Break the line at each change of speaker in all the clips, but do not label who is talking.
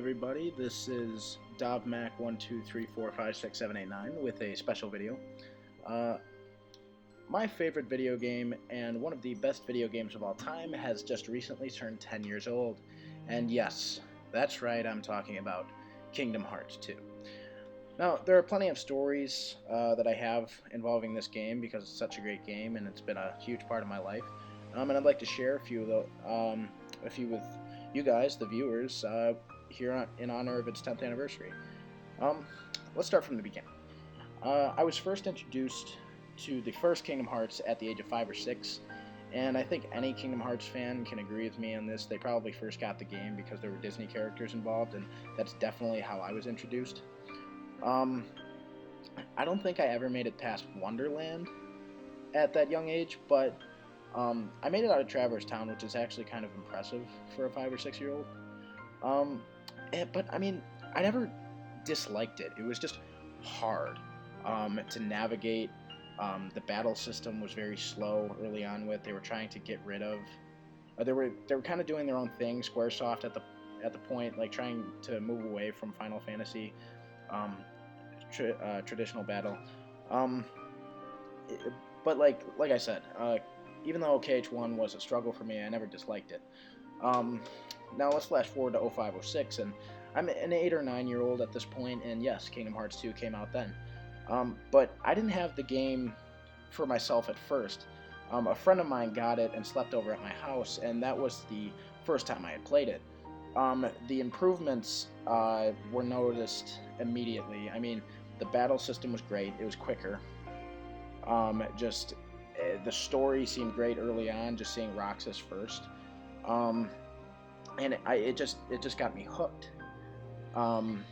everybody. This is DovMac12345678 with a special video. Uh, my favorite video game and one of the best video games of all time has just recently turned 10 years old. And yes, that's right, I'm talking about Kingdom Hearts 2. Now, there are plenty of stories that I have involving this game because it's such a great game and it's been a huge part of my life. And I'd like to share a few with you guys, the viewers, here in honor of its 10th anniversary. Let's start from the beginning. I was first introduced to the first Kingdom Hearts at the age of 5 or 6, and I think any Kingdom Hearts fan can agree with me on this. They probably first got the game because there were Disney characters involved, and that's definitely how I was introduced. I don't think I ever made it past Wonderland at that young age, but I made it out of Traverse Town, which is actually kind of impressive for a 5 or 6 year old. But I mean, I never disliked it. It was just hard to navigate. The battle system was very slow early on. They were trying to get rid of. They were kind of doing their own thing. SquareSoft at the point, like trying to move away from Final Fantasy traditional battle. But like I said, even though KH1 was a struggle for me, I never disliked it. Now let's flash forward to 0506, and I'm an 8 or 9 year old at this point, and yes, Kingdom Hearts 2 came out then. But I didn't have the game for myself at first. A friend of mine got it and slept over at my house, and that was the first time I had played it. The improvements were noticed immediately. I mean, the battle system was great. It was quicker. The story seemed great early on, just seeing Roxas first. And it just got me hooked. And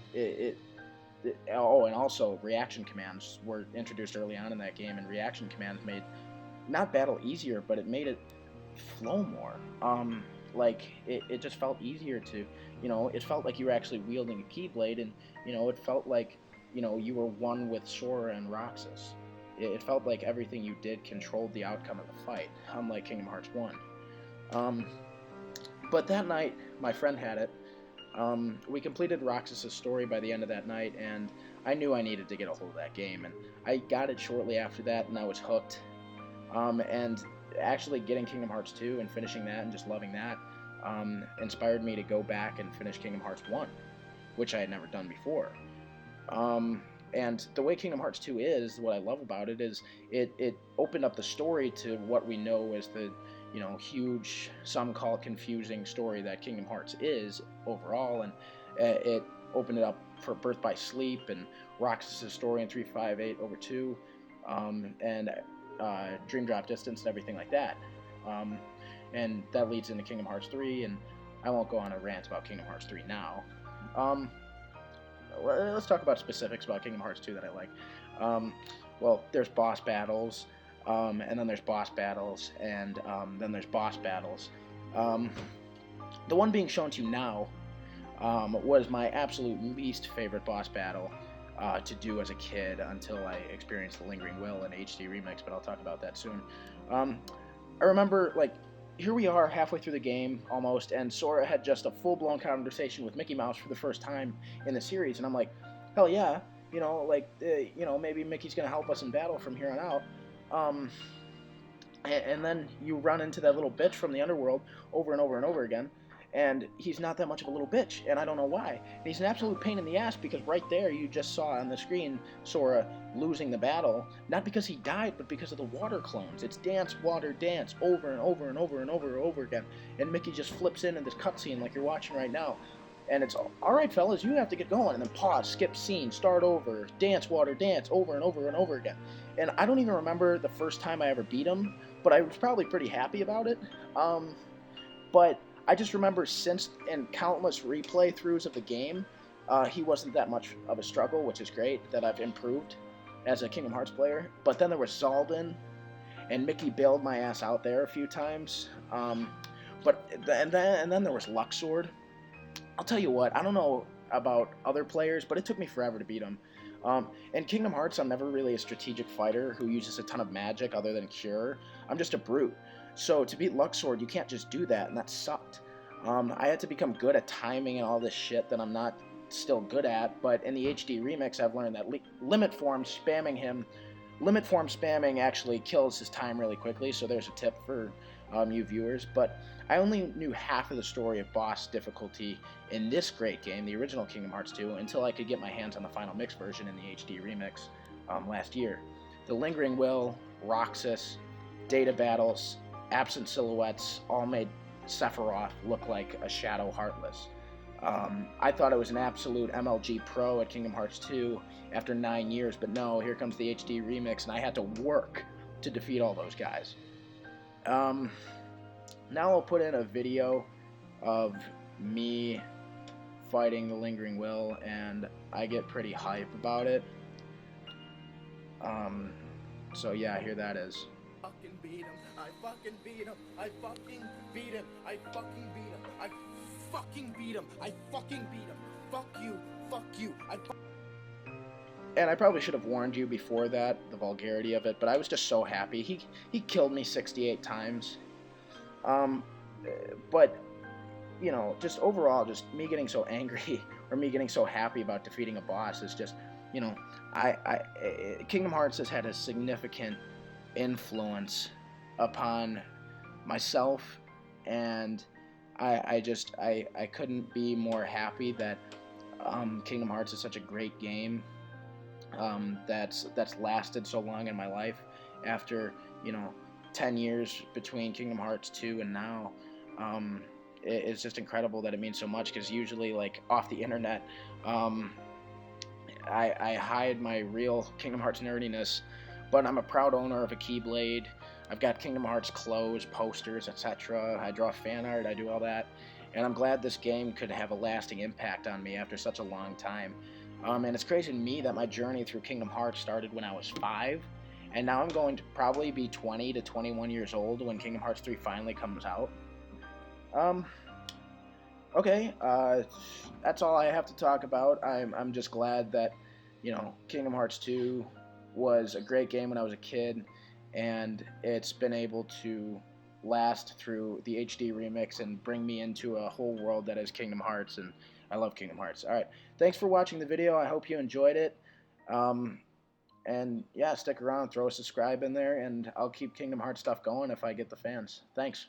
also reaction commands were introduced early on in that game, and reaction commands made not battle easier, but it made it flow more. It just felt easier to, it felt like you were actually wielding a Keyblade, and it felt like you were one with Sora and Roxas. It felt like everything you did controlled the outcome of the fight, unlike Kingdom Hearts 1. But that night, my friend had it. We completed Roxas' story by the end of that night, and I knew I needed to get a hold of that game, and I got it shortly after that, and I was hooked. And actually getting Kingdom Hearts 2 and finishing that and just loving that inspired me to go back and finish Kingdom Hearts 1, which I had never done before. And the way Kingdom Hearts 2 is, what I love about it is it opened up the story to what we know as the huge, some call it confusing story that Kingdom Hearts is overall, and it opened it up for Birth by Sleep and Roxas' story in 358/2, and Dream Drop Distance and everything like that. And that leads into Kingdom Hearts 3, and I won't go on a rant about Kingdom Hearts 3 now. Let's talk about specifics about Kingdom Hearts 2 that I like. Well, there's boss battles, and then there's boss battles, and then there's boss battles. The one being shown to you now was my absolute least favorite boss battle to do as a kid until I experienced the Lingering Will in HD Remix, but I'll talk about that soon. I remember, here we are halfway through the game, almost, and Sora had just a full-blown conversation with Mickey Mouse for the first time in the series, and I'm like, hell yeah, maybe Mickey's gonna help us in battle from here on out. And then you run into that little bitch from the underworld over and over and over again, and he's not that much of a little bitch, and I don't know why. And he's an absolute pain in the ass, because right there you just saw on the screen Sora losing the battle, not because he died, but because of the water clones. It's dance, water, dance, over and over and over and over and over again, and Mickey just flips in this cutscene like you're watching right now, and it's, alright fellas, you have to get going, and then pause, skip scene, start over, dance, water, dance, over and over and over again. And I don't even remember the first time I ever beat him, but I was probably pretty happy about it. But I just remember, since in countless replay throughs of the game, he wasn't that much of a struggle, which is great, that I've improved as a Kingdom Hearts player. But then there was Zaldin, and Mickey bailed my ass out there a few times. And then there was Luxord. I'll tell you what, I don't know about other players, but it took me forever to beat him. In Kingdom Hearts, I'm never really a strategic fighter who uses a ton of magic other than Cure. I'm just a brute. So to beat Luxord, you can't just do that, and that sucked. I had to become good at timing and all this shit that I'm not still good at. But in the HD remix, I've learned that limit form spamming actually kills his time really quickly. So there's a tip for you viewers. But I only knew half of the story of boss difficulty in this great game, the original Kingdom Hearts 2, until I could get my hands on the final mix version in the HD remix last year. The Lingering Will, Roxas, Data Battles, Absent Silhouettes all made Sephiroth look like a Shadow Heartless. I thought it was an absolute MLG pro at Kingdom Hearts 2 after 9 years, but no, here comes the HD remix, and I had to work to defeat all those guys. Now I'll put in a video of me fighting the Lingering Will, and I get pretty hype about it. So yeah, here that is.
Fucking beat him. I fucking beat him. I fucking beat him. I fucking beat him. I fucking beat him. I fucking beat him. Fuck you. Fuck you.
And I probably should have warned you before that, the vulgarity of it, but I was just so happy. He killed me 68 times. But you know, just overall, just me getting so angry or me getting so happy about defeating a boss is just, you know, Kingdom Hearts has had a significant influence upon myself, and I couldn't be more happy that Kingdom Hearts is such a great game that's lasted so long in my life after, you know, 10 years between Kingdom Hearts 2 and now. It's just incredible that it means so much, because usually, like, off the internet, I hide my real Kingdom Hearts nerdiness, but I'm a proud owner of a Keyblade. I've got Kingdom Hearts clothes, posters, etc. I draw fan art, I do all that, and I'm glad this game could have a lasting impact on me after such a long time. And it's crazy to me that my journey through Kingdom Hearts started when I was 5, and now I'm going to probably be 20 to 21 years old when Kingdom Hearts 3 finally comes out. Okay, that's all I have to talk about. I'm just glad that, you know, Kingdom Hearts 2 was a great game when I was a kid, and it's been able to last through the HD remix and bring me into a whole world that is Kingdom Hearts, and I love Kingdom Hearts. Alright, thanks for watching the video. I hope you enjoyed it. And yeah, stick around, throw a subscribe in there, and I'll keep Kingdom Hearts stuff going if I get the fans. Thanks.